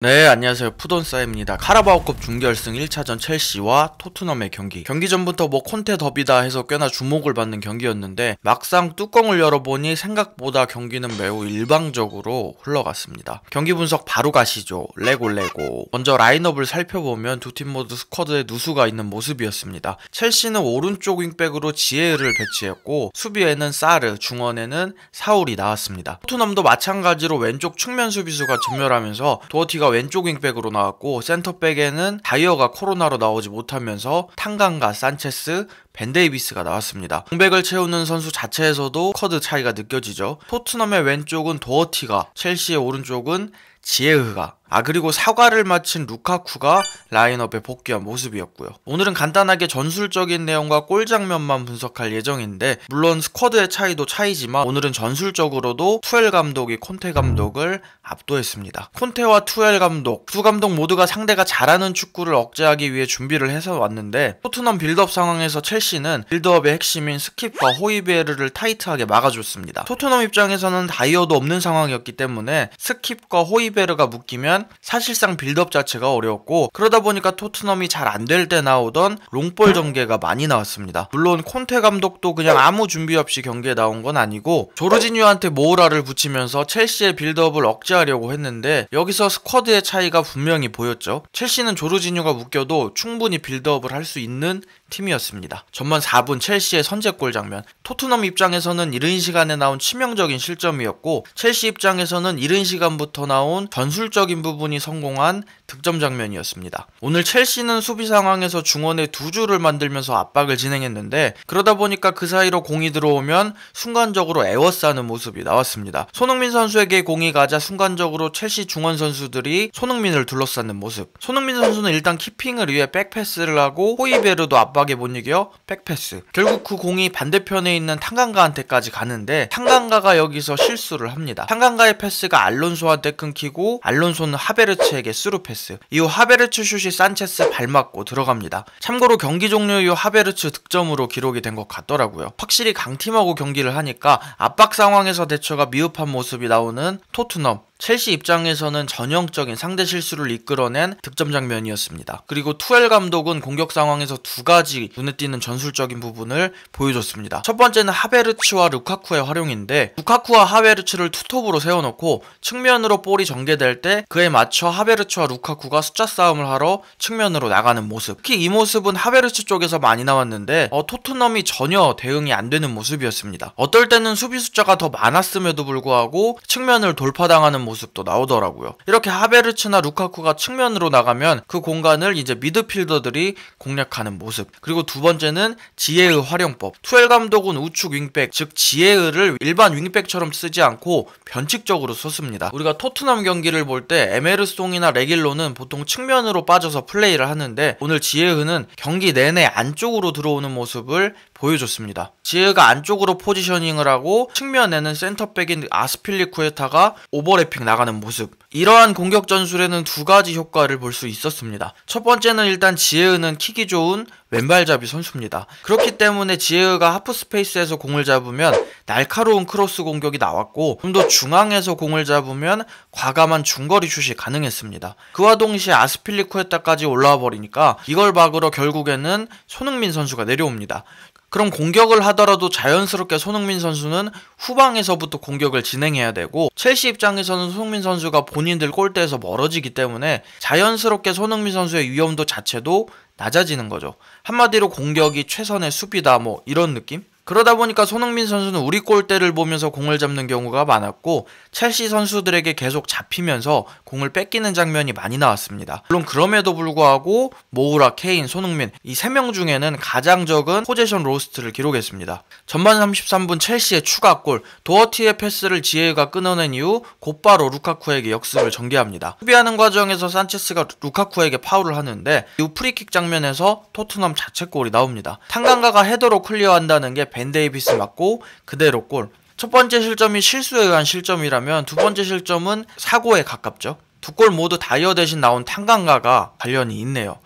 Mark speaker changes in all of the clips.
Speaker 1: 네, 안녕하세요. 푸돈싸입니다. 카라바오컵 준결승 1차전 첼시와 토트넘의 경기 전부터 콘테 더비다 해서 꽤나 주목을 받는 경기였는데 막상 뚜껑을 열어보니 생각보다 경기는 매우 일방적으로 흘러갔습니다. 경기 분석 바로 가시죠. 레고 먼저 라인업을 살펴보면 두 팀 모두 스쿼드에 누수가 있는 모습이었습니다. 첼시는 오른쪽 윙백으로 지에르를 배치했고 수비에는 사르, 중원에는 사울이 나왔습니다. 토트넘도 마찬가지로 왼쪽 측면 수비수가 전멸하면서 도어티가 왼쪽 윙백으로 나왔고 센터백에는 다이어가 코로나로 나오지 못하면서 탕강가, 산체스, 벤데이비스가 나왔습니다. 공백을 채우는 선수 자체에서도 쿼드 차이가 느껴지죠. 토트넘의 왼쪽은 도어티가, 첼시의 오른쪽은 지에흐가, 그리고 사과를 마친 루카쿠가 라인업에 복귀한 모습이었고요. 오늘은 간단하게 전술적인 내용과 골 장면만 분석할 예정인데 물론 스쿼드의 차이도 차이지만 오늘은 전술적으로도 투엘 감독이 콘테 감독을 압도했습니다. 콘테와 투엘 감독, 두 감독 모두가 상대가 잘하는 축구를 억제하기 위해 준비를 해서 왔는데 토트넘 빌드업 상황에서 첼시는 빌드업의 핵심인 스킵과 호이베르를 타이트하게 막아줬습니다. 토트넘 입장에서는 다이어도 없는 상황이었기 때문에 스킵과 호이베르가 묶이면 사실상 빌드업 자체가 어려웠고 그러다 보니까 토트넘이 잘 안 될 때 나오던 롱볼 전개가 많이 나왔습니다. 물론 콘테 감독도 그냥 아무 준비 없이 경기에 나온 건 아니고 조르지뉴한테 모우라를 붙이면서 첼시의 빌드업을 억제하려고 했는데 여기서 스쿼드의 차이가 분명히 보였죠. 첼시는 조르지뉴가 묶여도 충분히 빌드업을 할 수 있는 팀이었습니다. 전반 4분 첼시의 선제골 장면. 토트넘 입장에서는 이른 시간에 나온 치명적인 실점이었고 첼시 입장에서는 이른 시간부터 나온 전술적인 부분이 성공한 득점 장면이었습니다. 오늘 첼시는 수비 상황에서 중원에 두 줄을 만들면서 압박을 진행했는데 그러다 보니까 그 사이로 공이 들어오면 순간적으로 에워싸는 모습이 나왔습니다. 손흥민 선수에게 공이 가자 순간적으로 첼시 중원 선수들이 손흥민을 둘러싸는 모습. 손흥민 선수는 일단 키핑을 위해 백패스를 하고 호이베르도 압박에 못 이겨 백패스. 결국 그 공이 반대편에 있는 탕강가한테까지 가는데 탕강가가 여기서 실수를 합니다. 탕강가의 패스가 알론소한테 끊기고 알론소는 하베르츠에게 스루 패스. 이후 하베르츠 슛이 산체스 발 맞고 들어갑니다. 참고로 경기 종료 이후 하베르츠 득점으로 기록이 된 것 같더라고요. 확실히 강팀하고 경기를 하니까 압박 상황에서 대처가 미흡한 모습이 나오는 토트넘. 첼시 입장에서는 전형적인 상대 실수를 이끌어낸 득점 장면이었습니다. 그리고 투엘 감독은 공격 상황에서 두 가지 눈에 띄는 전술적인 부분을 보여줬습니다. 첫 번째는 하베르츠와 루카쿠의 활용인데 루카쿠와 하베르츠를 투톱으로 세워놓고 측면으로 볼이 전개될 때 그에 맞춰 하베르츠와 루카쿠가 숫자 싸움을 하러 측면으로 나가는 모습. 특히 이 모습은 하베르츠 쪽에서 많이 나왔는데 토트넘이 전혀 대응이 안 되는 모습이었습니다. 어떨 때는 수비 숫자가 더 많았음에도 불구하고 측면을 돌파당하는 모습도 나오더라고요. 이렇게 하베르츠나 루카쿠가 측면으로 나가면 그 공간을 이제 미드필더들이 공략하는 모습. 그리고 두 번째는 지에의 활용법. 투엘 감독은 우측 윙백, 즉 지에의를 일반 윙백처럼 쓰지 않고 변칙적으로 썼습니다. 우리가 토트넘 경기를 볼 때 에메르송이나 레길로는 보통 측면으로 빠져서 플레이를 하는데 오늘 지에의는 경기 내내 안쪽으로 들어오는 모습을 보여줬습니다. 지에가 안쪽으로 포지셔닝을 하고 측면에는 센터백인 아스필리쿠에타가 오버래핑 나가는 모습. 이러한 공격 전술에는 두 가지 효과를 볼 수 있었습니다. 첫 번째는 일단 지에는 킥이 좋은 왼발잡이 선수입니다. 그렇기 때문에 지에가 하프 스페이스에서 공을 잡으면 날카로운 크로스 공격이 나왔고 좀 더 중앙에서 공을 잡으면 과감한 중거리 슛이 가능했습니다. 그와 동시에 아스필리쿠에타까지 올라와 버리니까 이걸 막으러 결국에는 손흥민 선수가 내려옵니다. 그럼 공격을 하더라도 자연스럽게 손흥민 선수는 후방에서부터 공격을 진행해야 되고 첼시 입장에서는 손흥민 선수가 본인들 골대에서 멀어지기 때문에 자연스럽게 손흥민 선수의 위험도 자체도 낮아지는 거죠. 한마디로 공격이 최선의 수비다 이런 느낌? 그러다 보니까 손흥민 선수는 우리 골대를 보면서 공을 잡는 경우가 많았고 첼시 선수들에게 계속 잡히면서 공을 뺏기는 장면이 많이 나왔습니다. 물론 그럼에도 불구하고 모우라, 케인, 손흥민 이 3명 중에는 가장 적은 포제션 로스트를 기록했습니다. 전반 33분 첼시의 추가골, 도어티의 패스를 지에가 끊어낸 이후 곧바로 루카쿠에게 역습을 전개합니다. 수비하는 과정에서 산체스가 루카쿠에게 파울을 하는데 이후 프리킥 장면에서 토트넘 자책골이 나옵니다. 탕강가가 헤더로 클리어한다는 게 벤데이비스 맞고 그대로 골. 첫 번째 실점이 실수에 의한 실점이라면 두 번째 실점은 사고에 가깝죠. 두 골 모두 다이어 대신 나온 탕강가가 관련이 있네요.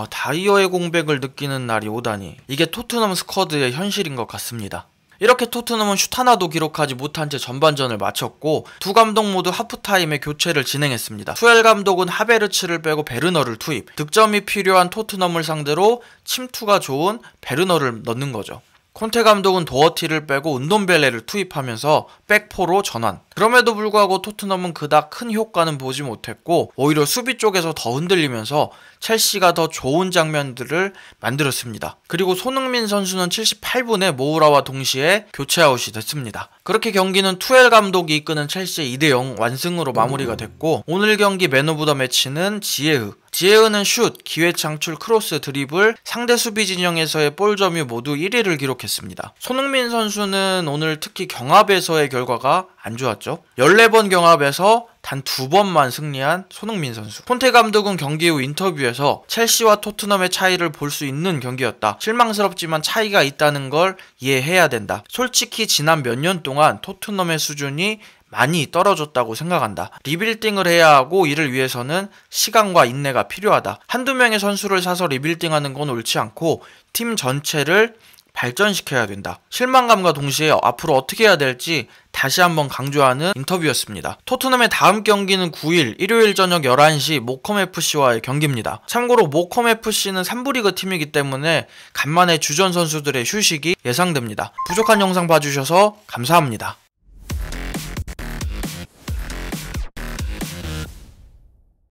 Speaker 1: 다이어의 공백을 느끼는 날이 오다니. 이게 토트넘 스쿼드의 현실인 것 같습니다. 이렇게 토트넘은 슛 하나도 기록하지 못한 채 전반전을 마쳤고 두 감독 모두 하프타임에 교체를 진행했습니다. 투엘 감독은 하베르츠를 빼고 베르너를 투입, 득점이 필요한 토트넘을 상대로 침투가 좋은 베르너를 넣는 거죠. 콘테 감독은 도어티를 빼고 은돔벨레를 투입하면서 백포로 전환. 그럼에도 불구하고 토트넘은 그닥 큰 효과는 보지 못했고 오히려 수비 쪽에서 더 흔들리면서 첼시가 더 좋은 장면들을 만들었습니다. 그리고 손흥민 선수는 78분에 모우라와 동시에 교체 아웃이 됐습니다. 그렇게 경기는 투엘 감독이 이끄는 첼시의 2대0 완승으로 마무리가 됐고 오늘 경기 맨 오브 더 매치는 지에흐는 슛, 기회 창출, 크로스, 드리블, 상대 수비 진영에서의 볼 점유 모두 1위를 기록했습니다. 손흥민 선수는 오늘 특히 경합에서의 결과가 안 좋았죠. 14번 경합에서 단 2번만 승리한 손흥민 선수. 콘테 감독은 경기 후 인터뷰에서 첼시와 토트넘의 차이를 볼 수 있는 경기였다. 실망스럽지만 차이가 있다는 걸 이해해야 된다. 솔직히 지난 몇 년 동안 토트넘의 수준이 많이 떨어졌다고 생각한다. 리빌딩을 해야 하고 이를 위해서는 시간과 인내가 필요하다. 한두 명의 선수를 사서 리빌딩하는 건 옳지 않고 팀 전체를 발전시켜야 된다. 실망감과 동시에 앞으로 어떻게 해야 될지 다시 한번 강조하는 인터뷰였습니다. 토트넘의 다음 경기는 9일 일요일 저녁 11시 모컴FC와의 경기입니다. 참고로 모컴FC는 3부 리그 팀이기 때문에 간만에 주전 선수들의 휴식이 예상됩니다. 부족한 영상 봐주셔서 감사합니다.